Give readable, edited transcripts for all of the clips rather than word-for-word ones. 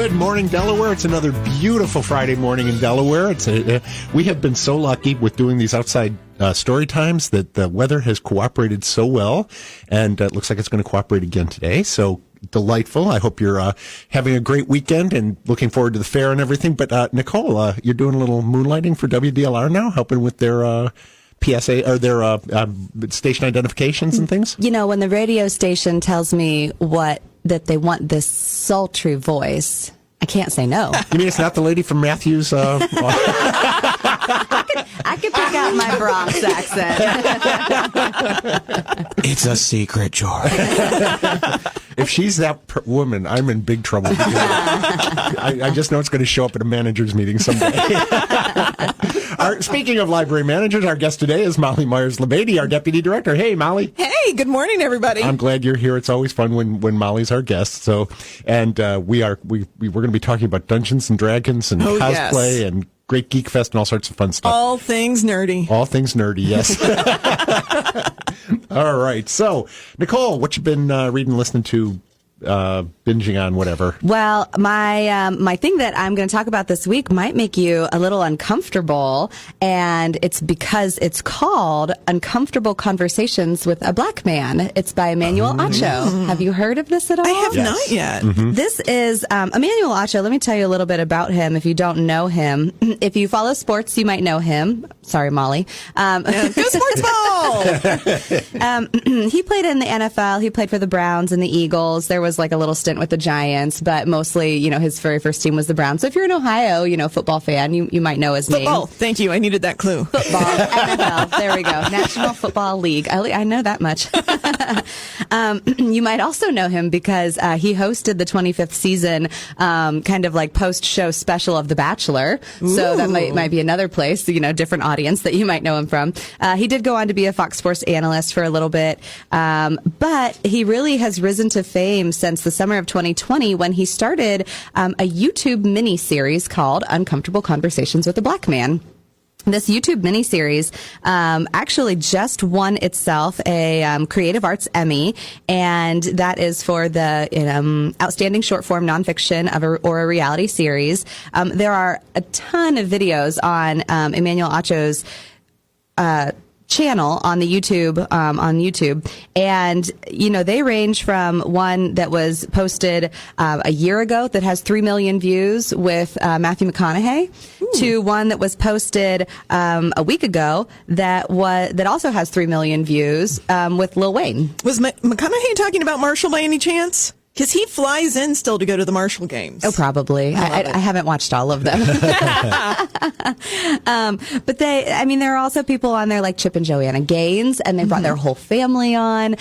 Good morning, Delaware. It's another beautiful Friday morning in Delaware. We have been so lucky with doing these outside story times that the weather has cooperated so well, and it looks like it's going to cooperate again today. So delightful. I hope you're having a great weekend and looking forward to the fair and everything. But Nicole, you're doing a little moonlighting for WDLR now, helping with their PSA or their station identifications and things. You know, when the radio station tells me that they want this sultry voice, I can't say no. You mean it's not the lady from Matthews? I could pick out my Bronx accent. It's a secret, George. If she's that woman, I'm in big trouble. I just know it's going to show up at a manager's meeting someday. Speaking of library managers, our guest today is Meyers LaBadie, our deputy director. Hey, Molly. Hey, good morning, everybody. I'm glad you're here. It's always fun when Molly's our guest. So, and we're going to be talking about Dungeons and Dragons and cosplay and Great Geekfest and all sorts of fun stuff. All things nerdy. All things nerdy, yes. All right. So, Nicole, what you been reading, listening to, binging on, whatever? Well, my thing that I'm going to talk about this week might make you a little uncomfortable, and it's because it's called Uncomfortable Conversations with a Black Man. It's by Emmanuel Acho. Have you heard of this at all? I have not yet. Mm-hmm. This is Emmanuel Acho. Let me tell you a little bit about him if you don't know him. If you follow sports, you might know him. Sorry, Molly. Go sports ball! He played in the NFL. He played for the Browns and the Eagles. There was like a little stint with the Giants, but mostly, his very first team was the Browns. So if you're an Ohio, football fan, you might know his name. Football. Thank you. I needed that clue. Football, NFL. There we go. National Football League. I know that much. You might also know him because he hosted the 25th season, kind of like post-show special of The Bachelor. Ooh. So that might be another place, different audience that you might know him from. He did go on to be a Fox Sports analyst for a little bit, but he really has risen to fame since the summer of 2020 when he started a YouTube mini-series called Uncomfortable Conversations with a Black Man. This YouTube miniseries actually just won itself a Creative Arts Emmy, and that is for the outstanding short form nonfiction or a reality series. There are a ton of videos on Emmanuel Acho's channel on the YouTube and they range from one that was posted a year ago that has 3 million views with Matthew McConaughey to one that was posted a week ago that also has 3 million views with Lil Wayne. Was McConaughey talking about Marshall by any chance? Because he flies in still to go to the Marshall games. Oh, probably. I haven't watched all of them. But there are also people on there like Chip and Joanna Gaines, and they brought their whole family on.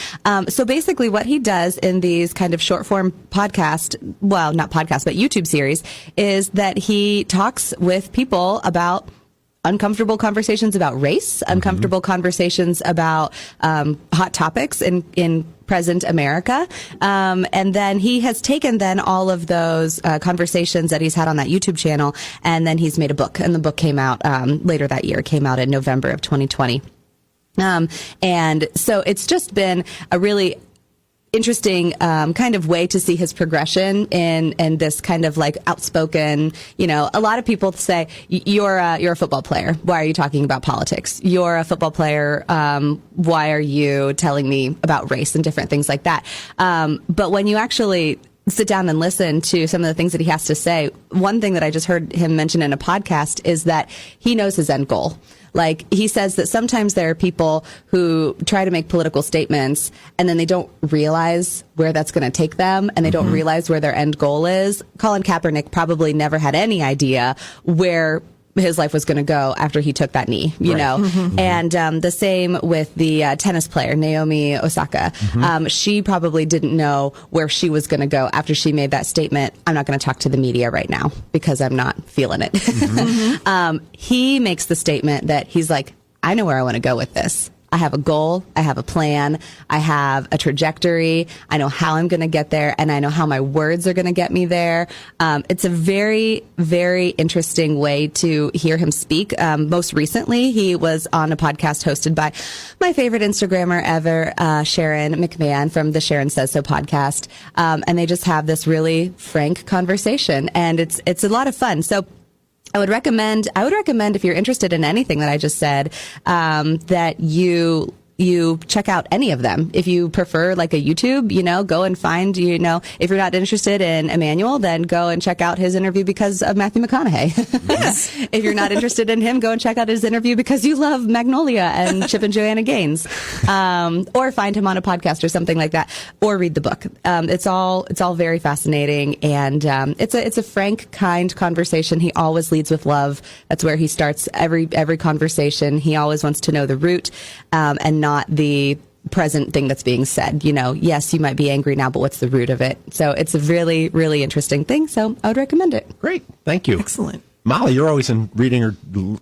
So basically what he does in these kind of short form YouTube series is that he talks with people about uncomfortable conversations about race, uncomfortable conversations about hot topics in present America. And then he has taken all of those conversations that he's had on that YouTube channel, and then he's made a book. And the book came out later that year. It came out in November of 2020. And so it's just been a really interesting kind of way to see his progression in this kind of like outspoken, a lot of people say you're a football player. Why are you talking about politics? You're a football player. Why are you telling me about race and different things like that? But when you actually sit down and listen to some of the things that he has to say, one thing that I just heard him mention in a podcast is that he knows his end goal. Like, he says that sometimes there are people who try to make political statements and then they don't realize where that's going to take them, and they don't realize where their end goal is. Colin Kaepernick probably never had any idea where his life was going to go after he took that knee, you know. And the same with the tennis player, Naomi Osaka. She probably didn't know where she was going to go after she made that statement, I'm not going to talk to the media right now because I'm not feeling it. He makes the statement that he's like, I know where I want to go with this. I have a goal. I have a plan. I have a trajectory. I know how I'm going to get there, and I know how my words are going to get me there. It's a very, very interesting way to hear him speak. Most recently, he was on a podcast hosted by my favorite Instagrammer ever, Sharon McMahon from the Sharon Says So podcast. And they just have this really frank conversation, and it's a lot of fun. So I would recommend if you're interested in anything that I just said, that you check out any of them. If you prefer like a YouTube, go and find, if you're not interested in Emmanuel, then go and check out his interview because of Matthew McConaughey. Yes. If you're not interested in him, go and check out his interview because you love Magnolia and Chip and Joanna Gaines. Or find him on a podcast or something like that, or read the book. It's all very fascinating, and it's a frank, kind conversation. He always leads with love. That's where he starts every conversation. He always wants to know the root, and not the present thing that's being said. Yes, you might be angry now, but what's the root of it? So it's a really, really interesting thing. So I would recommend it. Great. Thank you. Excellent. Molly, you're always in reading or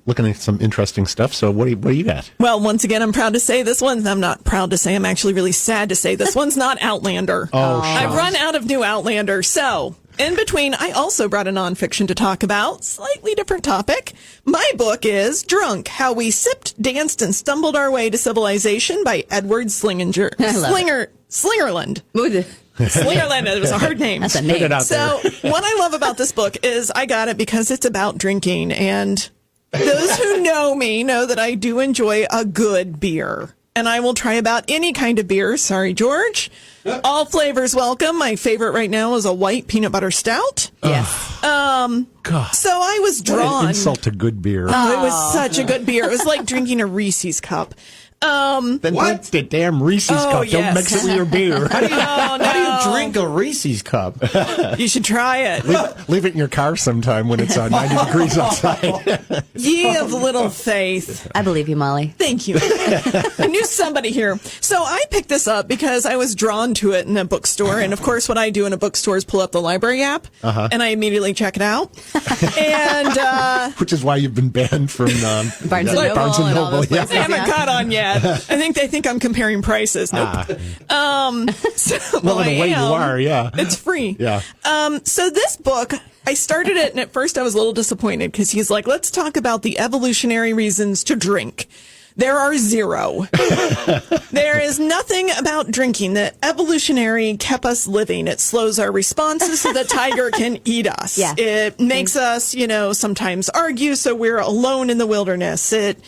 looking at some interesting stuff. So what do you got? Well, once again, I'm proud to say this one. I'm not proud to say. I'm actually really sad to say this one's not Outlander. Oh, I've run out of new Outlander. So in between, I also brought a nonfiction to talk about. Slightly different topic. My book is Drunk, How We Sipped, Danced, and Stumbled Our Way to Civilization by Edward Slingerland. Slingerland. Slingerland, it was a hard name. That's a name. So what I love about this book is I got it because it's about drinking. And those who know me know that I do enjoy a good beer. And I will try about any kind of beer. Sorry, George. All flavors welcome. My favorite right now is a white peanut butter stout. Yes. God. So I was drawn. What an insult to good beer. Oh, it was such a good beer. It was like drinking a Reese's cup. Then what's the damn Reese's cup? Yes. Don't mix it with your beer. How do you drink a Reese's cup? You should try it. Leave it in your car sometime when it's 90 degrees outside. Ye of little faith. I believe you, Molly. Thank you. I knew somebody here. So I picked this up because I was drawn to it in a bookstore. And of course, what I do in a bookstore is pull up the library app and I immediately check it out. And which is why you've been banned from Barnes and Noble. Barnes and and all Noble. those Yeah. places. I haven't caught on yet. I think they think I'm comparing prices. Nope. Well, in a way you are, yeah. It's free. Yeah. So this book, I started it, and at first I was a little disappointed because he's like, let's talk about the evolutionary reasons to drink. There are zero. There is nothing about drinking that evolutionary kept us living. It slows our responses so the tiger can eat us. Yeah. It makes us, sometimes argue so we're alone in the wilderness. It,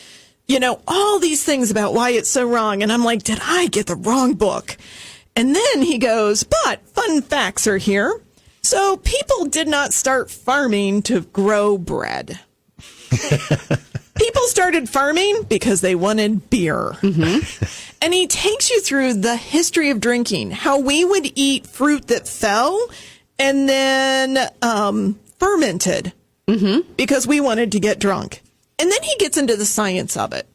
all these things about why it's so wrong. And I'm like, did I get the wrong book? And then he goes, but fun facts are here. So people did not start farming to grow bread. People started farming because they wanted beer. Mm-hmm. And he takes you through the history of drinking, how we would eat fruit that fell and then fermented because we wanted to get drunk. And then he gets into the science of it.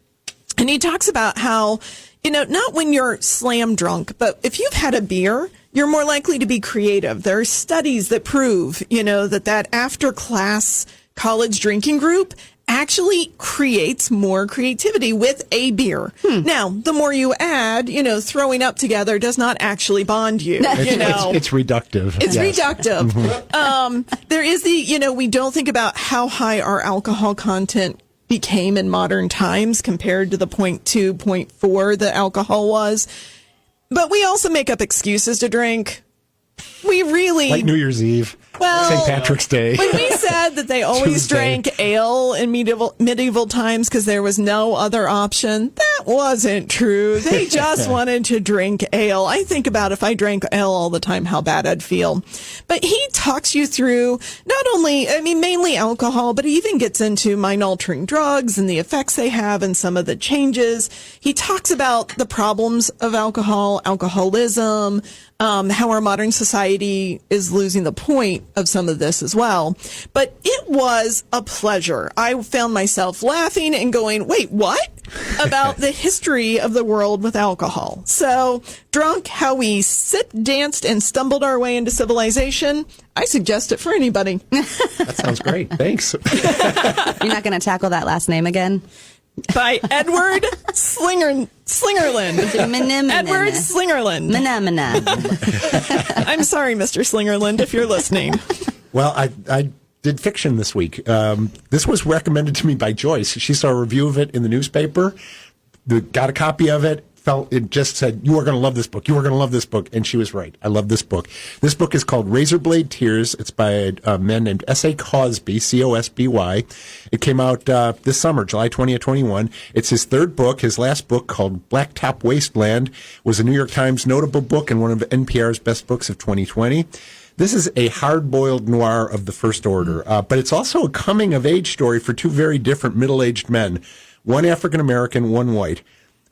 And he talks about how, not when you're slam drunk, but if you've had a beer, you're more likely to be creative. There are studies that prove, that after class college drinking group actually creates more creativity with a beer. Now, the more you add, throwing up together does not actually bond you. It's reductive. It's Yes. reductive. There is we don't think about how high our alcohol content became in modern times compared to the 0.2, 0.4 that alcohol was. But we also make up excuses to drink. We really... Like New Year's Eve, St. Patrick's Day. When we said that they always Tuesday. drank ale in medieval times because there was no other option, that wasn't true. They just wanted to drink ale. I think about if I drank ale all the time, how bad I'd feel. But he talks you through not only, mainly alcohol, but he even gets into mind-altering drugs and the effects they have and some of the changes. He talks about the problems of alcoholism, how our modern society is losing the point of some of this as well. But it was a pleasure. I found myself laughing and going, wait, what? About the history of the world with alcohol. So, Drunk, How We Sipped, Danced, and Stumbled Our Way into Civilization. I suggest it for anybody. That sounds great. Thanks. You're not going to tackle that last name again? by Edward Slingerland. Edward Slingerland. I'm sorry, Mr. Slingerland, if you're listening. Well, I did fiction this week. This was recommended to me by Joyce. She saw a review of it in the newspaper, got a copy of it, it just said, you are going to love this book. You are going to love this book. And she was right. I love this book. This book is called Razorblade Tears. It's by a man named S.A. Cosby, C-O-S-B-Y. It came out this summer, July 20th, 21. It's his third book. His last book, called Blacktop Wasteland, was a New York Times notable book and one of NPR's best books of 2020. This is a hard-boiled noir of the first order, but it's also a coming-of-age story for two very different middle-aged men, one African-American, one white.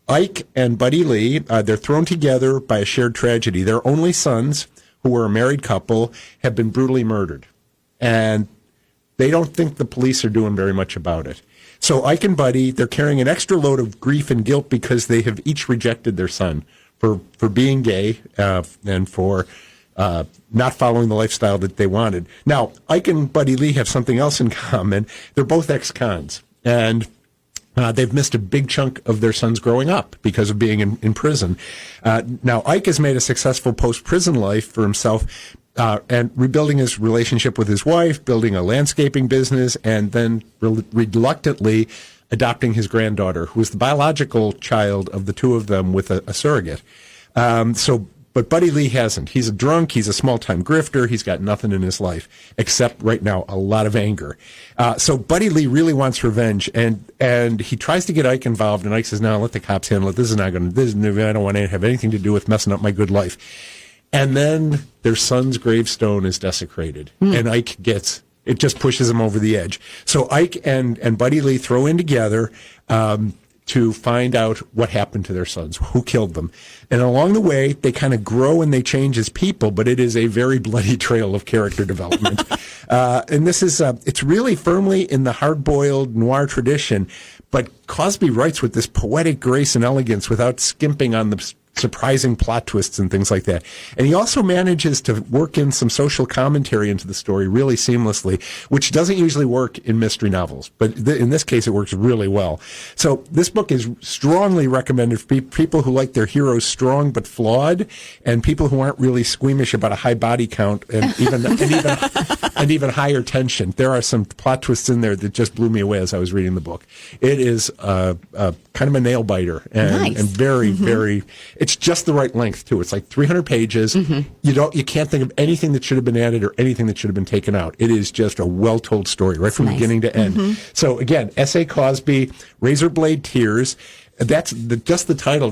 Ike and Buddy Lee, they're thrown together by a shared tragedy. Their only sons, who were a married couple, have been brutally murdered. And they don't think the police are doing very much about it. So Ike and Buddy, they're carrying an extra load of grief and guilt because they have each rejected their son for being gay and for not following the lifestyle that they wanted. Now, Ike and Buddy Lee have something else in common. They're both ex-cons. And they've missed a big chunk of their sons growing up because of being in prison. Now, Ike has made a successful post-prison life for himself and rebuilding his relationship with his wife, building a landscaping business, and then reluctantly adopting his granddaughter, who is the biological child of the two of them with a surrogate. But Buddy Lee hasn't. He's a drunk. He's a small-time grifter. He's got nothing in his life except right now a lot of anger. So Buddy Lee really wants revenge, and he tries to get Ike involved. And Ike says, "No, let the cops handle it. This is not going to. I don't want to have anything to do with messing up my good life." And then their son's gravestone is desecrated, and Ike gets it. Just pushes him over the edge. So Ike and Buddy Lee throw in together. To find out what happened to their sons, who killed them. And along the way, they kind of grow and they change as people, but it is a very bloody trail of character development. And this is, it's really firmly in the hard-boiled noir tradition, but Cosby writes with this poetic grace and elegance without skimping on the surprising plot twists and things like that. And he also manages to work in some social commentary into the story really seamlessly, which doesn't usually work in mystery novels. But in this case, it works really well. So this book is strongly recommended for people who like their heroes strong but flawed, and people who aren't really squeamish about a high body count and even higher tension. There are some plot twists in there that just blew me away as I was reading the book. It is kind of a nail biter and very, very. It's just the right length too. It's like 300 pages. You can't think of anything that should have been added or anything that should have been taken out. It is just a well-told story right from beginning to end. So again, S.A. Cosby, Razorblade Tears. That's just the title.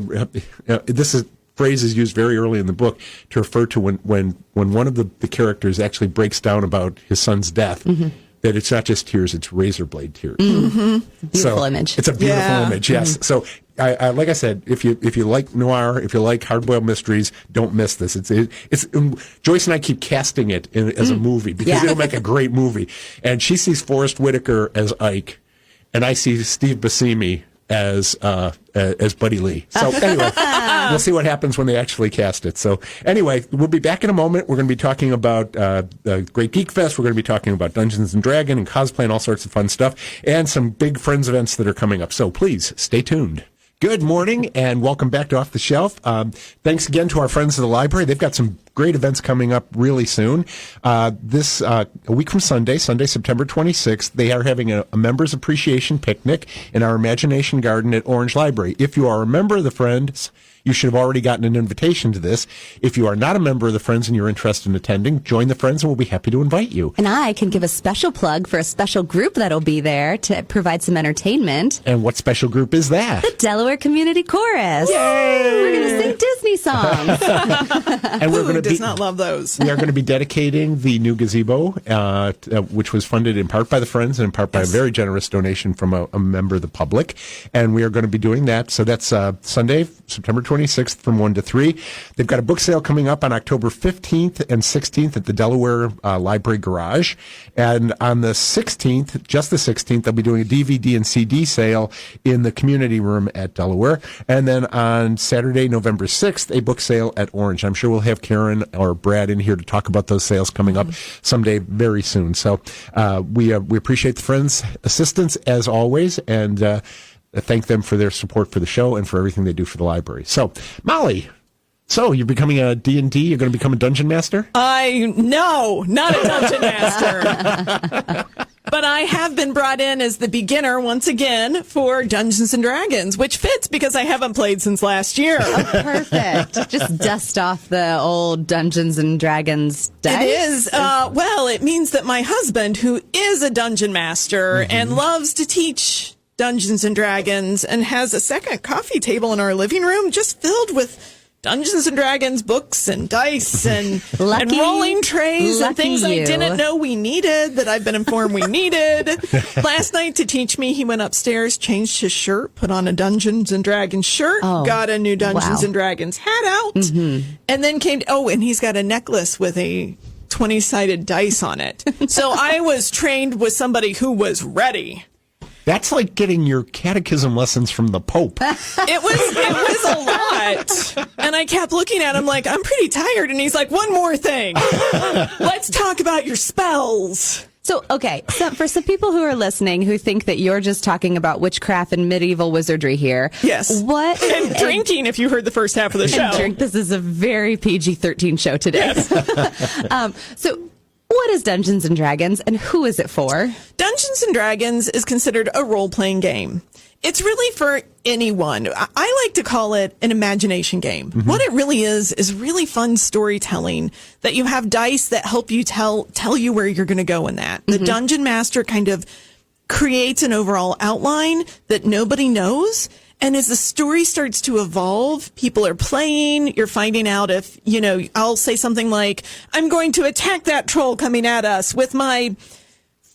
This phrase is used very early in the book to refer to when one of the characters actually breaks down about his son's death. That it's not just tears, it's razorblade tears. Beautiful image. It's a beautiful image, yes. So, I like I said, if you like noir, if you like hard-boiled mysteries, don't miss this. It's Joyce and I keep casting it as a movie because it'll make a great movie. And she sees Forrest Whitaker as Ike, and I see Steve Buscemi as Buddy Lee. So anyway, we'll see what happens when they actually cast it. So anyway, we'll be back in a moment. We're going to be talking about the Great Geekfest. We're going to be talking about Dungeons and Dragons and cosplay and all sorts of fun stuff and some big Friends events that are coming up. So please stay tuned. Good morning and welcome back to Off the Shelf. Thanks again to our friends at the library. They've got some great events coming up really soon. A week from Sunday, September 26th, they are having a members appreciation picnic in our Imagination Garden at Orange Library. If you are a member of the Friends, you should have already gotten an invitation to this. If you are not a member of the Friends and you're interested in attending, join the Friends and we'll be happy to invite you. And I can give a special plug for a special group that'll be there to provide some entertainment. And what special group is that? The Delaware Community Chorus. Yay! We're going to sing Disney songs. And we're going to does not love those. We are going to be dedicating the new gazebo, which was funded in part by the Friends and in part by a very generous donation from a member of the public. And we are going to be doing that. So that's Sunday, September 26th from 1 to 3. They've got a book sale coming up on October 15th and 16th at the Delaware Library Garage. And on the 16th, just the 16th, they'll be doing a DVD and CD sale in the community room at Delaware. And then on Saturday, November 6th, a book sale at Orange. I'm sure we'll have Karen or Brad in here to talk about those sales coming up someday very soon. So we appreciate the Friends' assistance as always. And thank them for their support for the show and for everything they do for the library. So, Molly, you're becoming a D&D? You're going to become a dungeon master? No, not a dungeon master. But I have been brought in as the beginner once again for Dungeons and Dragons, which fits because I haven't played since last year. Perfect. Just dust off the old Dungeons and Dragons dice. It is. Well, it means that my husband, who is a dungeon master and loves to teach Dungeons and Dragons and has a second coffee table in our living room just filled with Dungeons and Dragons books and dice and rolling trays and things I didn't know we needed that I've been informed we needed. Last night to teach me, he went upstairs, changed his shirt, put on a Dungeons and Dragons shirt, got a new Dungeons and Dragons hat out, and then and he's got a necklace with a 20-sided dice on it. So I was trained with somebody who was ready. That's like getting your catechism lessons from the Pope. It was a lot. And I kept looking at him like, I'm pretty tired. And he's like, one more thing. Let's talk about your spells. So for some people who are listening who think that you're just talking about witchcraft and medieval wizardry here. Yes. And drinking, if you heard the first half of the show. This is a very PG-13 show today. Yes. So what is Dungeons and Dragons and who is it for? Dungeons and Dragons is considered a role-playing game. It's really for anyone. I like to call it an imagination game. Mm-hmm. What it really is really fun storytelling that you have dice that help you tell you where you're going to go in that. The Dungeon Master kind of creates an overall outline that nobody knows. And as the story starts to evolve, people are playing, you're finding out if, I'll say something like, I'm going to attack that troll coming at us with my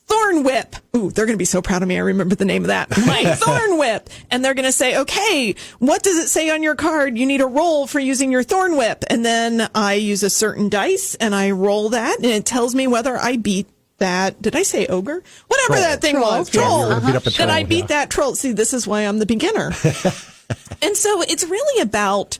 thorn whip. Ooh, they're going to be so proud of me. I remember the name of that. My thorn whip. And they're going to say, okay, what does it say on your card? You need a roll for using your thorn whip. And then I use a certain dice and I roll that and it tells me whether I beat that. Did I say ogre? Whatever that thing was. Troll. That I beat that troll. See, this is why I'm the beginner. And so it's really about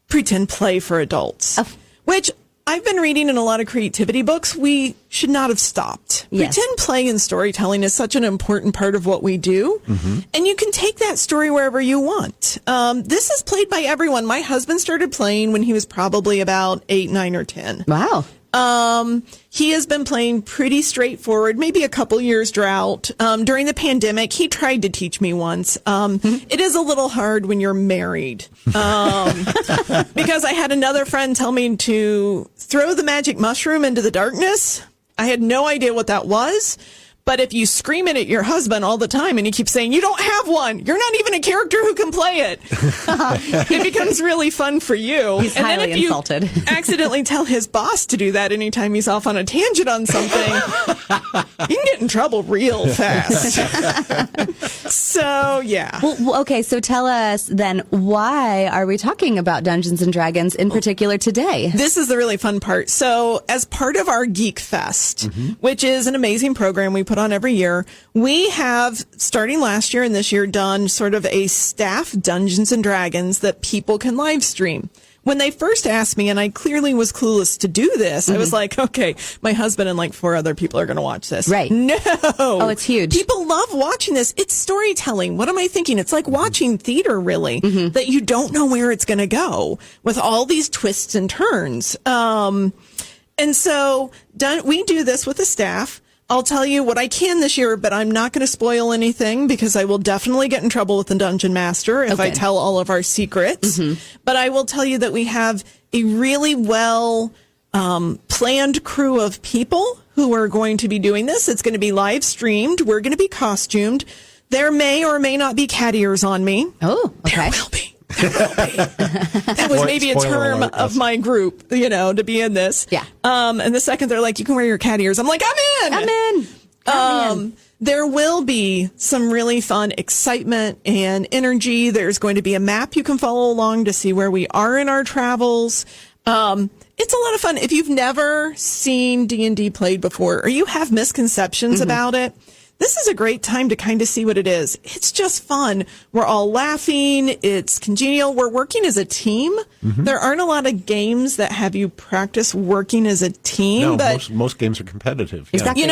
pretend play for adults, which I've been reading in a lot of creativity books. We should not have stopped. Yes. Pretend play and storytelling is such an important part of what we do. Mm-hmm. And you can take that story wherever you want. This is played by everyone. My husband started playing when he was probably about 8, 9, or 10. Wow. He has been playing pretty straightforward, maybe a couple years drought. During the pandemic, he tried to teach me once. It is a little hard when you're married. Because I had another friend tell me to throw the magic mushroom into the darkness. I had no idea what that was. But if you scream it at your husband all the time and he keeps saying, you don't have one, you're not even a character who can play it, it becomes really fun for you. He's highly insulted. You accidentally tell his boss to do that anytime he's off on a tangent on something, you can get in trouble real fast. So, yeah. Well, okay, so tell us then, why are we talking about Dungeons and Dragons in particular today? This is the really fun part. So, as part of our Geekfest, which is an amazing program we put on every year, we have, starting last year and this year, done sort of a staff Dungeons and Dragons that people can live stream. When they first asked me, and I clearly was clueless to do this, I was like, okay, my husband and like 4 other people are going to watch this. Right. No. Oh, it's huge. People love watching this. It's storytelling. What am I thinking? It's like watching theater, really, that you don't know where it's going to go with all these twists and turns. And so we do this with the staff. I'll tell you what I can this year, but I'm not going to spoil anything because I will definitely get in trouble with the Dungeon Master if I tell all of our secrets. But I will tell you that we have a really well planned crew of people who are going to be doing this. It's going to be live streamed. We're going to be costumed. There may or may not be cat ears on me. Oh, okay. There will be. That was maybe a term of my group, to be in this. Yeah. And the second they're like, you can wear your cat ears, I'm like, I'm in. There will be some really fun excitement and energy. There's going to be a map you can follow along to see where we are in our travels. It's a lot of fun. If you've never seen D&D played before or you have misconceptions about it, this is a great time to kind of see what it is. It's just fun. We're all laughing. It's congenial. We're working as a team. There aren't a lot of games that have you practice working as a team. No, but most games are competitive. Exactly.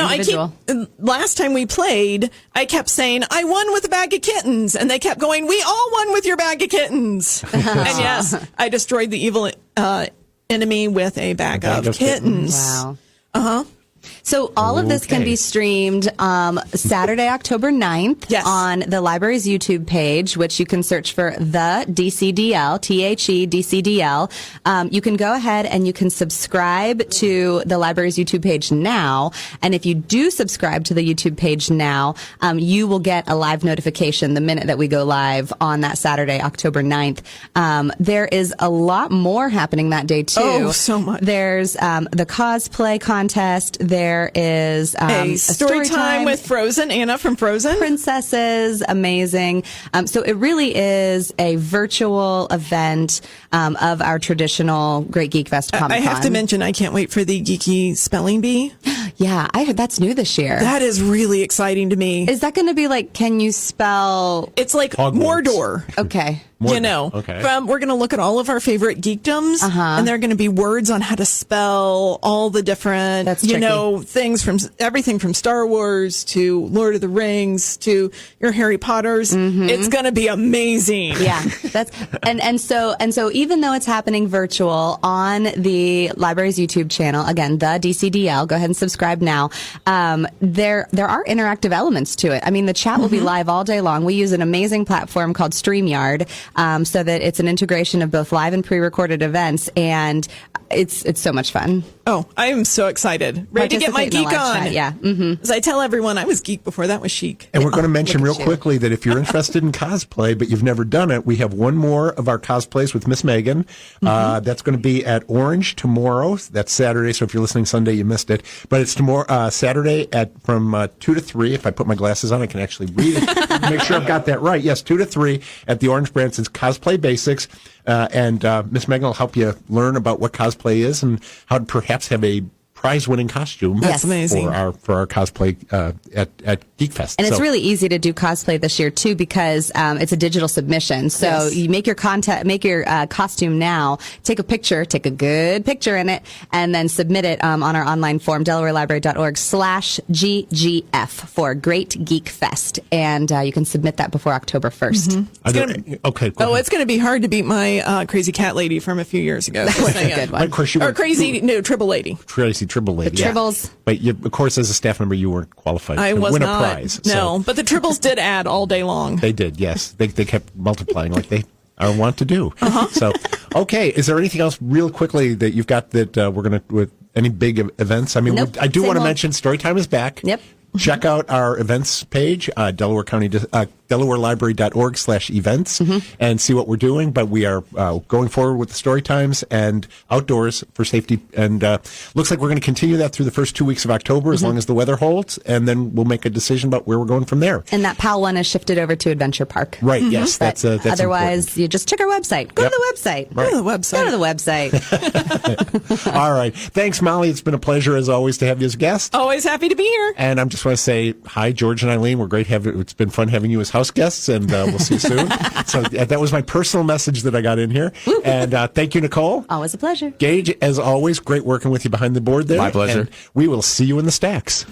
last time we played, I kept saying, I won with a bag of kittens. And they kept going, we all won with your bag of kittens. And yes, I destroyed the evil enemy with a bag of kittens. Wow. Uh-huh. So all of this can be streamed Saturday, October 9th on the library's YouTube page, which you can search for the DCDL, THE-DCDL. You can go ahead and you can subscribe to the library's YouTube page now. And if you do subscribe to the YouTube page now, you will get a live notification the minute that we go live on that Saturday, October 9th. There is a lot more happening that day, too. Oh, so much. There's the cosplay contest. There is a story time with Frozen, Anna from Frozen. Princesses, amazing. So it really is a virtual event of our traditional Great Geekfest Comic-Con. I have to mention, I can't wait for the geeky spelling bee. Yeah, I heard that's new this year. That is really exciting to me. Is that going to be like, can you spell? It's like Hogwarts. Mordor. Okay. You know, we're going to look at all of our favorite geekdoms, and there are going to be words on how to spell all the different, things from everything from Star Wars to Lord of the Rings to your Harry Potters. It's going to be amazing. Yeah, and so even though it's happening virtual on the library's YouTube channel, again, the DCDL, go ahead and subscribe now. There are interactive elements to it. I mean, the chat will be live all day long. We use an amazing platform called StreamYard. So that it's an integration of both live and pre-recorded events, and it's so much fun. Oh, I am so excited. Ready to get my geek on. Chat, yeah. As I tell everyone, I was geek before that was chic. And we're going to mention real quickly that if you're interested in cosplay, but you've never done it, we have one more of our cosplays with Miss Megan. That's going to be at Orange tomorrow. That's Saturday, so if you're listening Sunday, you missed it. But it's tomorrow, Saturday from 2 to 3. If I put my glasses on, I can actually read it. Make sure I've got that right. Yes, 2 to 3 at the Orange Branson's Cosplay Basics. And Miss Megan will help you learn about what cosplay is and how to perhaps have a prize-winning costume. That's amazing. For our cosplay at Geekfest. And it's really easy to do cosplay this year too because it's a digital submission. So you make your costume now. Take a good picture in it, and then submit it on our online form, DelawareLibrary.org/GGF for Great Geek Fest, and you can submit that before October 1st. It's going to be hard to beat my crazy cat lady from a few years ago. That was a good one. Tribble lady. Tracy Tribble lady. The Tribbles. But of course, as a staff member, you weren't qualified to win a prize. No, but the Tribbles did add all day long. They did, yes. They kept multiplying like they are wont to do. So, okay. Is there anything else real quickly that you've got that we're going to, with any big events? I mean, nope. I do want to mention Storytime is back. Yep. Check out our events page, DelawareLibrary.org/events, and see what we're doing. But we are going forward with the story times and outdoors for safety. And looks like we're going to continue that through the first 2 weeks of October, as long as the weather holds. And then we'll make a decision about where we're going from there. And that PAL one is shifted over to Adventure Park. Right, yes. That's otherwise, important. you just check our website. Go to the website. Right. Go to the website. All right. Thanks, Molly. It's been a pleasure, as always, to have you as a guest. Always happy to be here. And I'm just want to say hi, George and Eileen. We're great it's been fun having you as house guests, and we'll see you soon. So that was my personal message that I got in here. And thank you, Nicole. Always a pleasure. Gage, as always, great working with you behind the board there. My pleasure. And we will see you in the stacks.